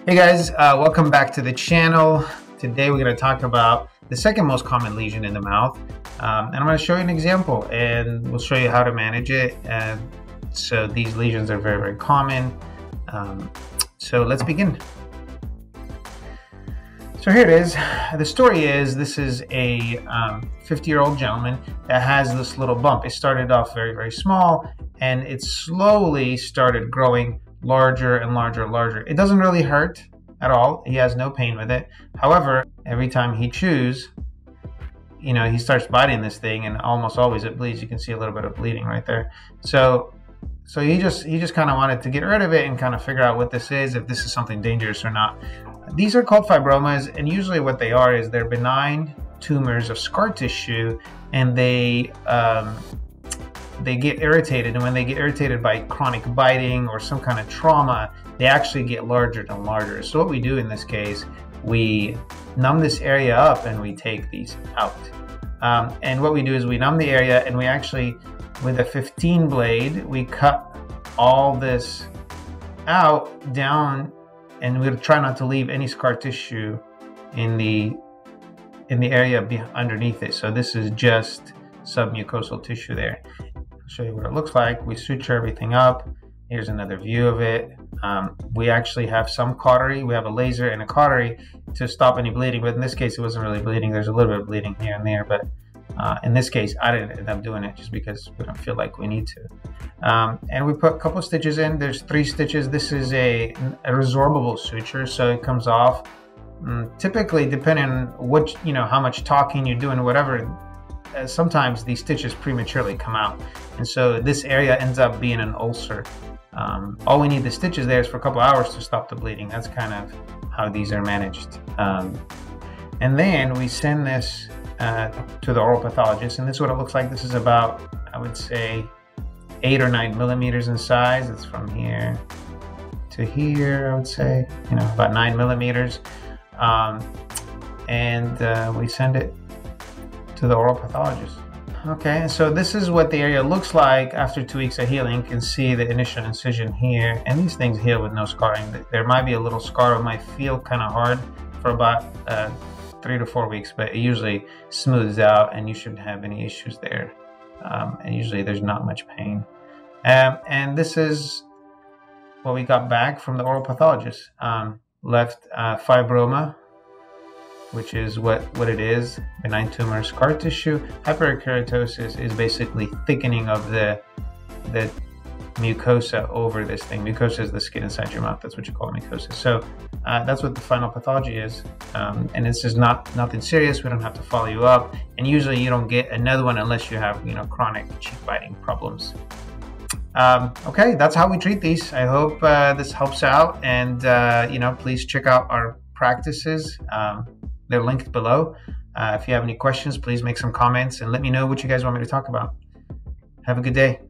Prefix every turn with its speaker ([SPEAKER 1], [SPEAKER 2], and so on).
[SPEAKER 1] Hey guys, welcome back to the channel. Today we're going to talk about the second most common lesion in the mouth, and I'm going to show you an example and we'll show you how to manage it. So these lesions are very, very common. So let's begin. So here it is. The story is this is a 50-year-old gentleman that has this little bump. It started off very, very small and it slowly started growing larger and larger and larger. It doesn't really hurt at all. He has no pain with it. However, every time he chews, he starts biting this thing, and almost always it bleeds. You can see a little bit of bleeding right there. So he just kind of wanted to get rid of it and kind of figure out what this is, if this is something dangerous or not. These are called fibromas, and usually what they are is they're benign tumors of scar tissue, and they get irritated, and when they get irritated by chronic biting or some kind of trauma, they actually get larger and larger. So what we do in this case, we numb this area up and we take these out. And what we do is we numb the area, and we actually, with a 15 blade, we cut all this out down, and we'll try not to leave any scar tissue in the area underneath it. So this is just submucosal tissue there. I'll show you what it looks like. We suture everything up. Here's another view of it. We actually have some cautery. We have a laser and a cautery to stop any bleeding, but in this case it wasn't really bleeding. There's a little bit of bleeding here and there, but in this case I didn't end up doing it just because we don't feel like we need to. And we put a couple of stitches in. There's 3 stitches. This is a resorbable suture, so it comes off. Typically, depending on what, how much talking you're doing, whatever, sometimes these stitches prematurely come out, and so this area ends up being an ulcer. All we need the stitches there is for a couple hours to stop the bleeding. That's kind of how these are managed. And then we send this to the oral pathologist, and this is what it looks like. This is about, I would say, 8 or 9 millimeters in size. It's from here to here, I would say, about 9 millimeters. And we send it to the oral pathologist. Okay, so this is what the area looks like after 2 weeks of healing. You can see the initial incision here, and these things heal with no scarring. There might be a little scar. It might feel kind of hard for about 3 to 4 weeks, but it usually smooths out and you shouldn't have any issues there. And usually there's not much pain. And this is what we got back from the oral pathologist. Left fibroma, which is what it is, benign tumor scar tissue. Hyperkeratosis is basically thickening of the mucosa over this thing. Mucosa is the skin inside your mouth. That's what you call mucosa. So that's what the final pathology is. And this is nothing serious. We don't have to follow you up. And usually you don't get another one unless you have, chronic cheek biting problems. Okay, that's how we treat these. I hope this helps out. And, please check out our practices. They're linked below. If you have any questions, please make some comments and let me know what you guys want me to talk about. Have a good day.